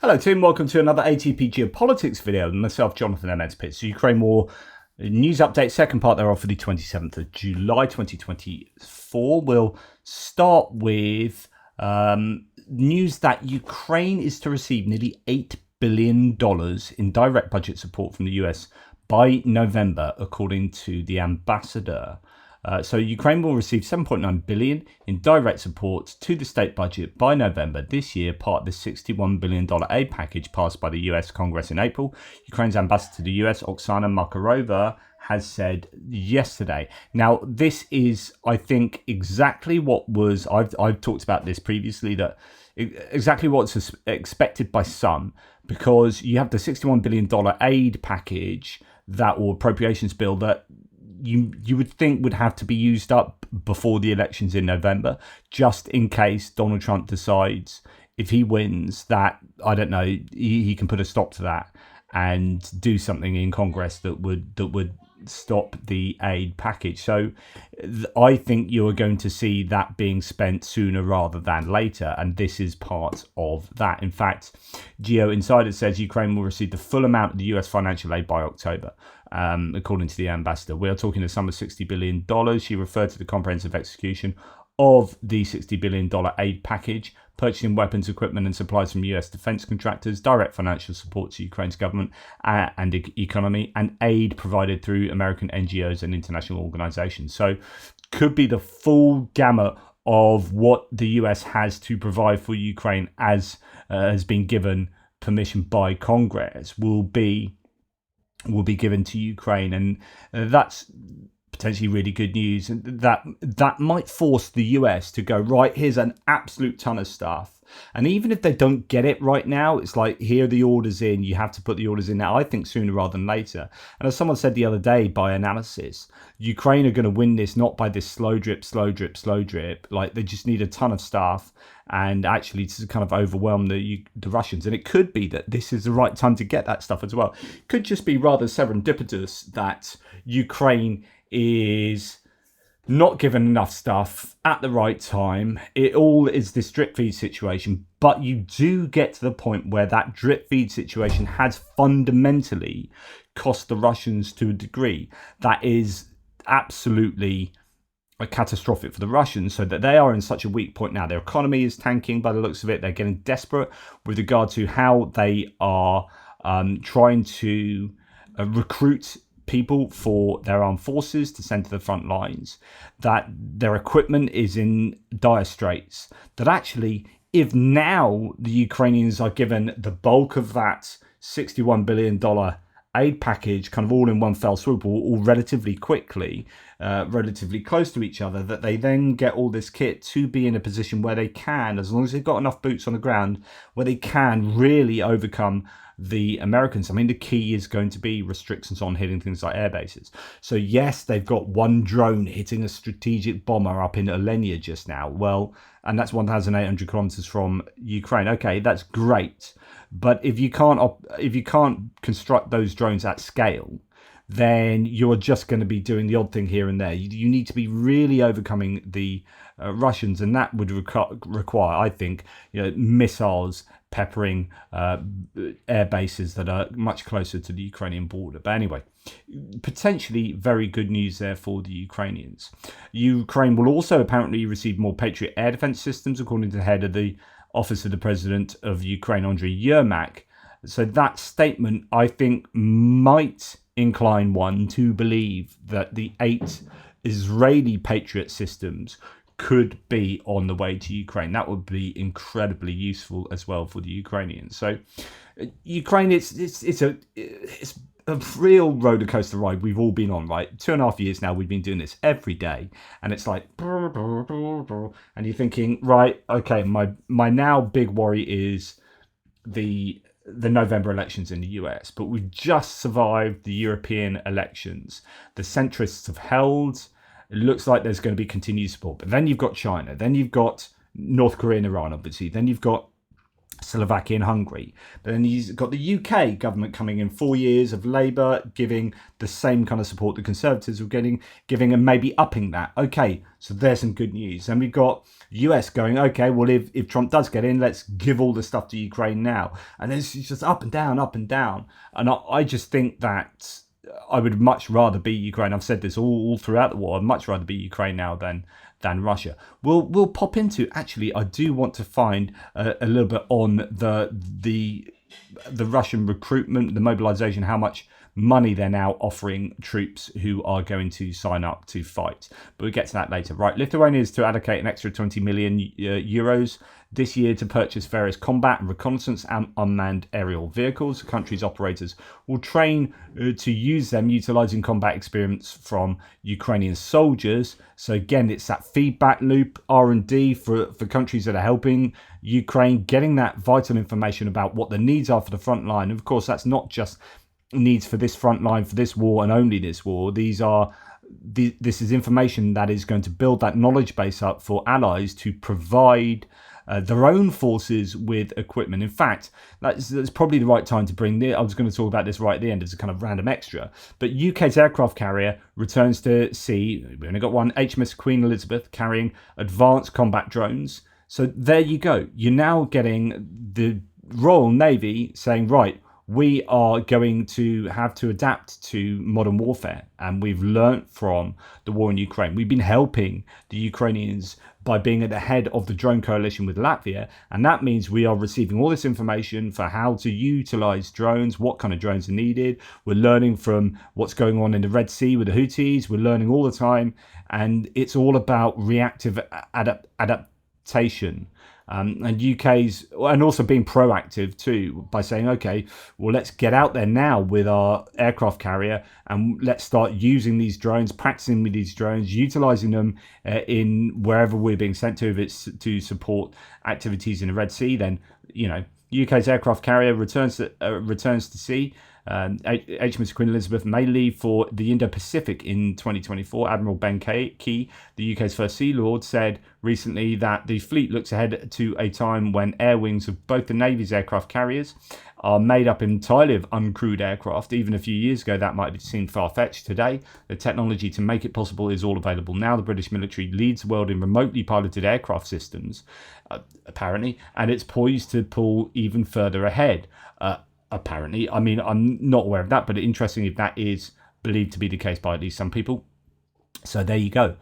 Hello team, welcome to another ATP Geopolitics video with myself, Jonathan M. Pitts. Ukraine War news update, second part thereof for the 27th of July 2024. We'll start with news that Ukraine is to receive nearly $8 billion in direct budget support from the US by November, according to the ambassador. So Ukraine will receive $7.9 billion in direct support to the state budget by November this year, part of the $61 billion aid package passed by the US Congress in April. Ukraine's ambassador to the US, Oksana Markarova, has said yesterday. Now, this is, I think, exactly what was, I've talked about this previously, that exactly what's expected by some, because you have the $61 billion aid package, that or appropriations bill that you would think would have to be used up before the elections in November, just in case Donald Trump decides, if he wins, that, I don't know, he can put a stop to that and do something in Congress that would stop the aid package. So I think you are going to see that being spent sooner rather than later, and this is part of that. In fact, Geo Insider says Ukraine will receive the full amount of the US financial aid by October. According to the ambassador, we are talking a sum of $60 billion. She referred to the comprehensive execution of the $60 billion aid package, purchasing weapons, equipment and supplies from US defense contractors, direct financial support to Ukraine's government and economy, and aid provided through American NGOs and international organizations. So could be the full gamut of what the US has to provide for Ukraine, as has been given permission by Congress, will be given to Ukraine, and that's potentially really good news. And that might force the US to go, right, here's an absolute ton of stuff. And even if they don't get it right now, it's like, here are the orders in. You have to put the orders in now, I think, sooner rather than later. And as someone said the other day, by analysis, Ukraine are going to win this not by this slow drip. Like, they just need a ton of stuff and actually to kind of overwhelm the Russians. And it could be that this is the right time to get that stuff as well. It could just be rather serendipitous that Ukraine is not given enough stuff at the right time. It all is this drip feed situation, but you do get to the point where that drip feed situation has fundamentally cost the Russians to a degree that is absolutely catastrophic for the Russians, so that they are in such a weak point now. Their economy is tanking by the looks of it. They're getting desperate with regard to how they are trying to recruit people for their armed forces to send to the front lines, that their equipment is in dire straits, that actually, if now the Ukrainians are given the bulk of that $61 billion aid package kind of all in one fell swoop, all relatively quickly, relatively close to each other, that they then get all this kit to be in a position where they can, as long as they've got enough boots on the ground, where they can really overcome the Americans. I mean, the key is going to be restrictions on hitting things like air bases. So yes, they've got one drone hitting a strategic bomber up in Olenya just now. Well, and that's 1,800 kilometers from Ukraine. Okay, that's great. But if you can't construct those drones at scale, then you're just going to be doing the odd thing here and there. You need to be really overcoming the Russians, and that would require, I think, missiles peppering air bases that are much closer to the Ukrainian border. But anyway, potentially very good news there for the Ukrainians. Ukraine will also apparently receive more Patriot air defense systems, according to the head of the Office of the President of Ukraine, Andriy Yermak. So that statement, I think, might incline one to believe that the 8 Israeli Patriot systems could be on the way to Ukraine. That would be incredibly useful as well for the Ukrainians. So Ukraine, it's a real roller coaster ride we've all been on, right? 2.5 years now we've been doing this every day, and it's like, and you're thinking, right, okay, my now big worry is the November elections in the US, but we've just survived the European elections. The centrists have held. It looks like there's going to be continued support. But then you've got China. Then you've got North Korea and Iran, obviously. Then you've got Slovakia and Hungary. But then you've got the UK government coming in, 4 years of Labour giving the same kind of support the Conservatives were giving and maybe upping that. Okay, so there's some good news. And we've got US going, okay, well, if Trump does get in, let's give all the stuff to Ukraine now. And it's just up and down, up and down. And I just think that I would much rather be Ukraine. I've said this all throughout the war. I'd much rather be Ukraine now than Russia. We'll pop into, actually, I do want to find a little bit on the Russian recruitment, the mobilization, how much money they're now offering troops who are going to sign up to fight. But we'll get to that later. Right, Lithuania is to allocate an extra 20 million euros this year to purchase various combat and reconnaissance and unmanned aerial vehicles. The country's operators will train to use them, utilising combat experience from Ukrainian soldiers. So again, it's that feedback loop, R&D for countries that are helping Ukraine, getting that vital information about what the needs are for the front line. And of course, that's not just needs for this front line, for this war and only this war. This is information that is going to build that knowledge base up for allies to provide their own forces with equipment. In fact, that's probably the right time to bring this. I was going to talk about this right at the end as a kind of random extra. But UK's aircraft carrier returns to sea. We only got one, HMS Queen Elizabeth, carrying advanced combat drones. So there you go. You're now getting the Royal Navy saying, right, we are going to have to adapt to modern warfare. And we've learnt from the war in Ukraine. We've been helping the Ukrainians by being at the head of the drone coalition with Latvia. And that means we are receiving all this information for how to utilize drones, what kind of drones are needed. We're learning from what's going on in the Red Sea with the Houthis. We're learning all the time. And it's all about reactive adaptation. And UK's, and also being proactive too, by saying, okay, well, let's get out there now with our aircraft carrier and let's start using these drones, practicing with these drones, utilizing them in wherever we're being sent to. If it's to support activities in the Red Sea, then, you know, UK's aircraft carrier returns to sea. HMS Queen Elizabeth may leave for the Indo-Pacific in 2024. Admiral Ben Key, the UK's first Sea Lord, said recently that the fleet looks ahead to a time when air wings of both the Navy's aircraft carriers are made up entirely of uncrewed aircraft. Even a few years ago, that might have seemed far-fetched. Today, the technology to make it possible is all available now. The British military leads the world in remotely piloted aircraft systems, apparently, and it's poised to pull even further ahead. Apparently, I mean, I'm not aware of that, but interesting if that is believed to be the case by at least some people. So there you go.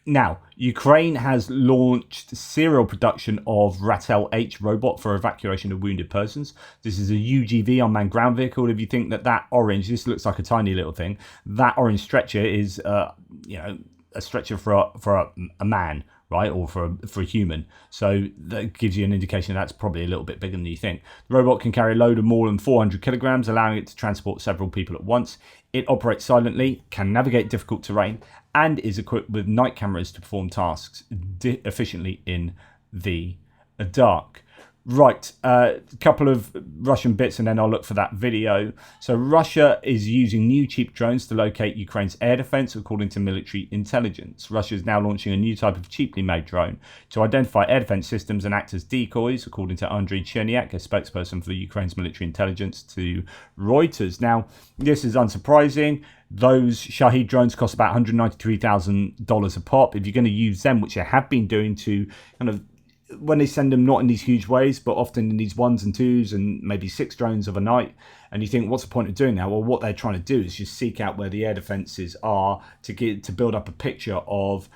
Now, Ukraine has launched serial production of Ratel H robot for evacuation of wounded persons. This is a UGV, unmanned ground vehicle. If you think that orange, this looks like a tiny little thing, that orange stretcher is, a stretcher for a man, right, or for a human. So that gives you an indication that's probably a little bit bigger than you think. The robot can carry a load of more than 400 kilograms, allowing it to transport several people at once. It operates silently, can navigate difficult terrain, and is equipped with night cameras to perform tasks efficiently in the dark. Right, a couple of Russian bits and then I'll look for that video. So Russia is using new cheap drones to locate Ukraine's air defense, according to military intelligence. Russia is now launching a new type of cheaply made drone to identify air defense systems and act as decoys, according to Andriy Cherniak, a spokesperson for the Ukraine's military intelligence, to Reuters. Now, this is unsurprising. Those Shahed drones cost about $193,000 a pop. If you're going to use them, which they have been doing to kind of, when they send them not in these huge waves, but often in these 1s and 2s and maybe 6 drones of a night, and you think, what's the point of doing that? Well, what they're trying to do is just seek out where the air defenses are to build up a picture of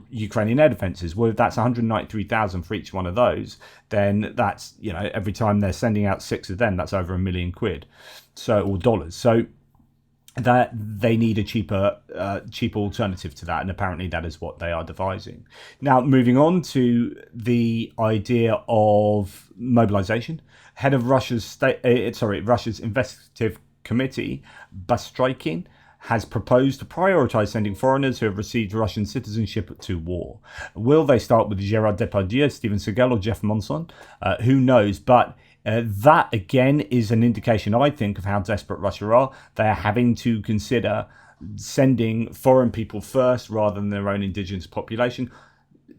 Ukrainian air defenses. Well, if that's 193,000 for each one of those, then that's, you know, every time they're sending out 6 of them, that's over £1 million, so, or dollars. So that they need a cheaper alternative to that, and apparently that is what they are devising. Now, moving on to the idea of mobilization, head of Russia's investigative committee, Bastrykin, has proposed to prioritize sending foreigners who have received Russian citizenship to war. Will they start with Gérard Depardieu, Steven Seagal, or Jeff Monson? Who knows? But that, again, is an indication, I think, of how desperate Russia are. They are having to consider sending foreign people first rather than their own indigenous population.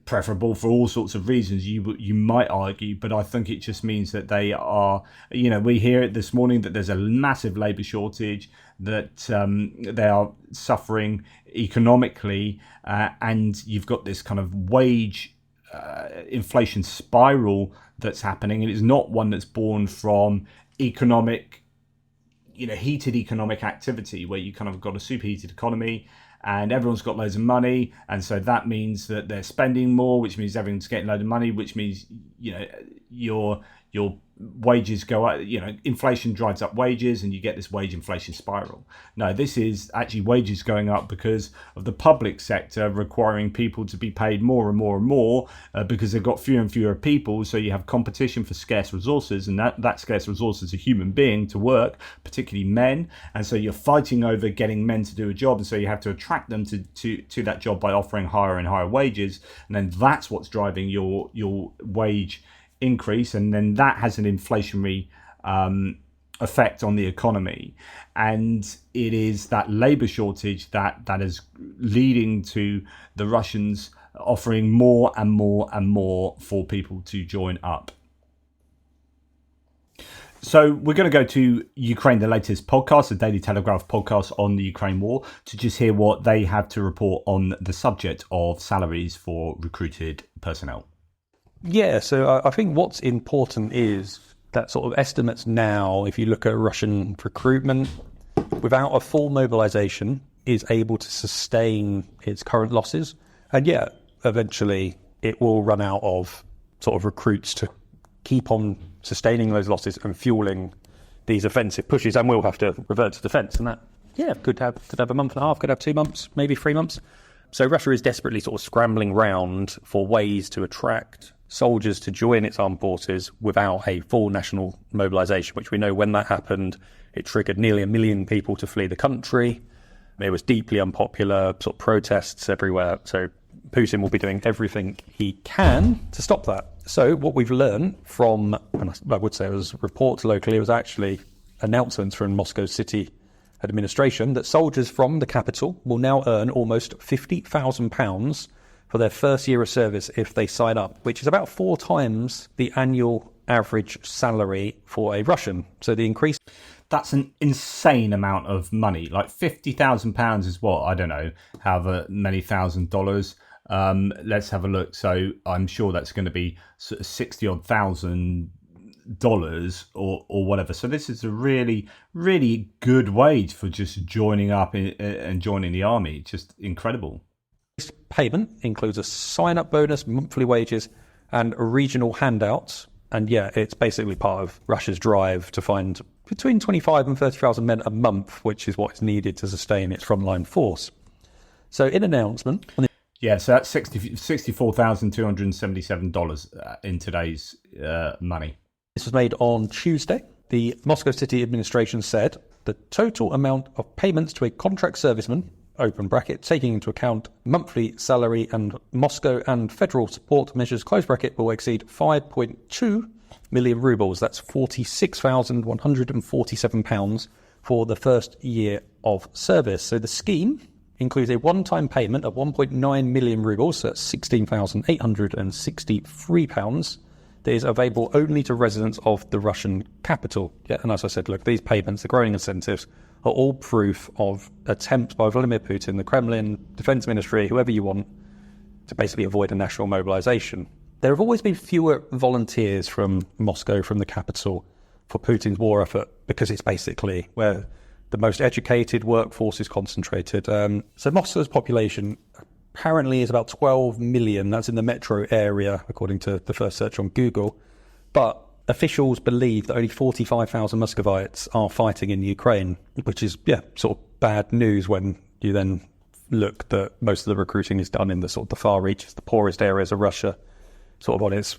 preferable for all sorts of reasons, you might argue, but I think it just means that they are, we hear it this morning that there's a massive labour shortage, that they are suffering economically, and you've got this kind of wage inflation spiral that's happening, and it's not one that's born from economic, heated economic activity where you kind of got a superheated economy and everyone's got loads of money, and so that means that they're spending more, which means everyone's getting a load of money, which means your wages go up. Inflation drives up wages, and you get this wage inflation spiral. No, this is actually wages going up because of the public sector requiring people to be paid more and more and more, because they've got fewer and fewer people. So you have competition for scarce resources, and that scarce resource is a human being to work, particularly men. And so you're fighting over getting men to do a job, and so you have to attract them to that job by offering higher and higher wages, and then that's what's driving your wage increase, and then that has an inflationary effect on the economy. And it is that labor shortage that is leading to the Russians offering more and more and more for people to join up. So we're going to go to Ukraine, the latest podcast, the Daily Telegraph podcast on the Ukraine war, to just hear what they have to report on the subject of salaries for recruited personnel. Yeah, so I think what's important is that sort of estimates now, if you look at Russian recruitment, without a full mobilization, is able to sustain its current losses. And yeah, eventually it will run out of sort of recruits to keep on sustaining those losses and fueling these offensive pushes, and we'll have to revert to defence. And that, could have a month and a half, could have 2 months, maybe 3 months. So Russia is desperately sort of scrambling round for ways to attract soldiers to join its armed forces without a full national mobilisation, which we know when that happened, it triggered nearly 1 million people to flee the country. It was deeply unpopular, sort of protests everywhere. So Putin will be doing everything he can to stop that. So what we've learned from, and I would say it was reports locally, it was actually announcements from Moscow city administration, that soldiers from the capital will now earn almost £50,000 for their first year of service if they sign up, which is about 4 times the annual average salary for a Russian. So the increase... That's an insane amount of money. Like £50,000 is what? I don't know, however many $1,000. Let's have a look. So I'm sure that's going to be sort of $60,000 or whatever. So this is a really, really good wage for just joining up and joining the army. Just incredible. Payment includes a sign-up bonus, monthly wages, and regional handouts. And it's basically part of Russia's drive to find between 25 and 30,000 men a month, which is what is needed to sustain its frontline force. So in an announcement... so that's $64,277 in today's money. This was made on Tuesday. The Moscow city administration said the total amount of payments to a contract serviceman, open bracket, taking into account monthly salary and Moscow and federal support measures, close bracket, will exceed 5.2 million rubles. That's £46,147 for the first year of service. So the scheme includes a one-time payment of 1.9 million rubles, so that's £16,863, that is available only to residents of the Russian capital. And as I said, look, these payments, the growing incentives, are all proof of attempts by Vladimir Putin, the Kremlin, Defense Ministry, whoever you want, to basically avoid a national mobilization. There have always been fewer volunteers from Moscow, from the capital, for Putin's war effort, because it's basically where the most educated workforce is concentrated. So Moscow's population apparently is about 12 million. That's in the metro area, according to the first search on Google. But officials believe that only 45,000 Muscovites are fighting in Ukraine, which is, sort of bad news when you then look that most of the recruiting is done in the sort of the far reaches, the poorest areas of Russia, sort of on its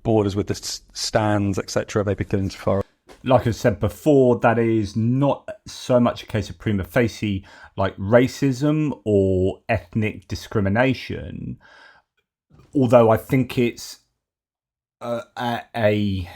borders with the stands, etc. They begin to far. Like I said before, that is not so much a case of prima facie like racism or ethnic discrimination, although I think it's the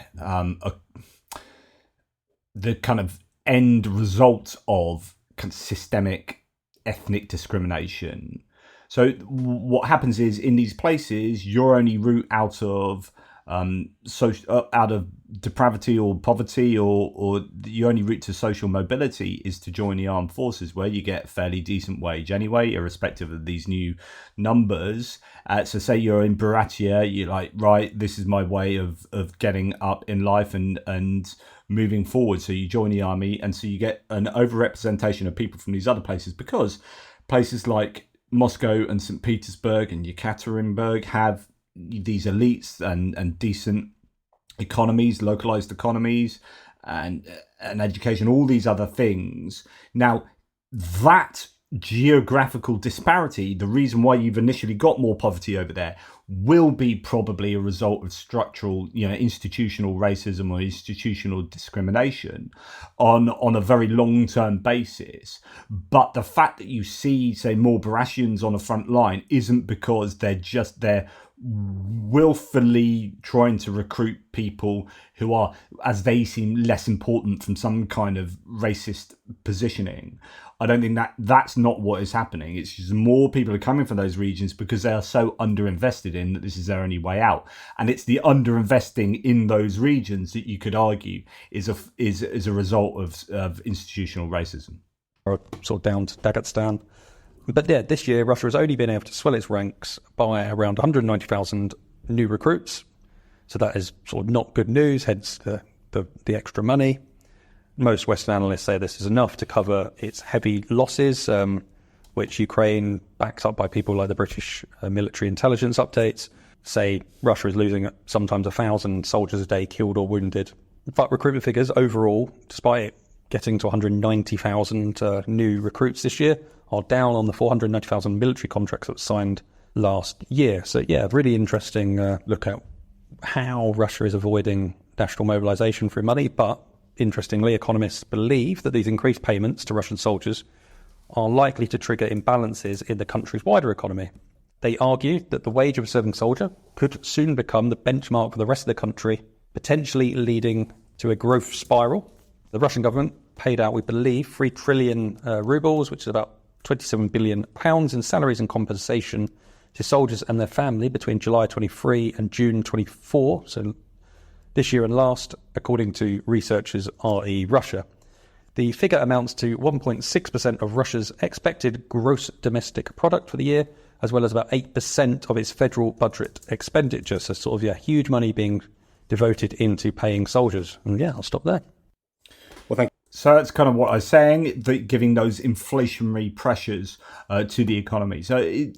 kind of end result of kind of systemic ethnic discrimination So what happens is in these places, your only route out of out of depravity or poverty, or the only route to social mobility is to join the armed forces, where you get a fairly decent wage anyway, irrespective of these new numbers. So say you're in Baratia, you're like, right, this is my way of getting up in life and moving forward. So you join the army, and so you get an overrepresentation of people from these other places, because places like Moscow and St. Petersburg and Yekaterinburg have these elites and decent economies, localized economies, and education, all these other things. Now, that geographical disparity, the reason why you've initially got more poverty over there, will be probably a result of structural, institutional racism or institutional discrimination on a very long-term basis. But the fact that you see, say, more Barassians on the front line isn't because they're willfully trying to recruit people who are, as they seem, less important from some kind of racist positioning. I don't think that's not what is happening. It's just more people are coming from those regions because they are so underinvested in that this is their only way out. And it's the underinvesting in those regions that you could argue is a result of institutional racism. Or sort of down to Dagestan. But yeah, this year Russia has only been able to swell its ranks by around 190,000 new recruits. So that is sort of not good news, hence the extra money. Most Western analysts say this is enough to cover its heavy losses, which Ukraine, backs up by people like the British military intelligence updates, say Russia is losing sometimes 1,000 soldiers a day killed or wounded. But recruitment figures overall, despite it getting to 190,000 new recruits this year, are down on the 490,000 military contracts that were signed last year. So yeah, really interesting look at how Russia is avoiding national mobilization through money. But interestingly, economists believe that these increased payments to Russian soldiers are likely to trigger imbalances in the country's wider economy. They argue that the wage of a serving soldier could soon become the benchmark for the rest of the country, potentially leading to a growth spiral. The Russian government paid out, we believe, 3 trillion rubles, which is about £27 billion in salaries and compensation to soldiers and their family between July 23 and June 24. So this year and last, according to researchers RE Russia. The figure amounts to 1.6% of Russia's expected gross domestic product for the year, as well as about 8% of its federal budget expenditure. So sort of, huge money being devoted into paying soldiers. And I'll stop there. Well, thank you. So that's kind of what I was saying, giving those inflationary pressures to the economy. So,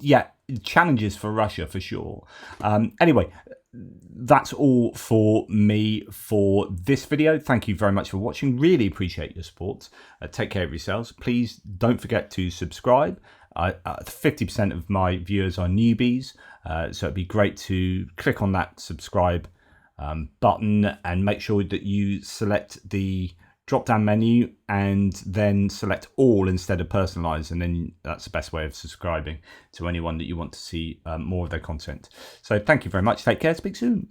challenges for Russia for sure. Anyway, that's all for me for this video. Thank you very much for watching. Really appreciate your support. Take care of yourselves. Please don't forget to subscribe. 50% of my viewers are newbies, so it'd be great to click on that subscribe button and make sure that you select the drop down menu and then select all instead of personalized, and then that's the best way of subscribing to anyone that you want to see more of their content. So thank you very much. Take care. Speak soon.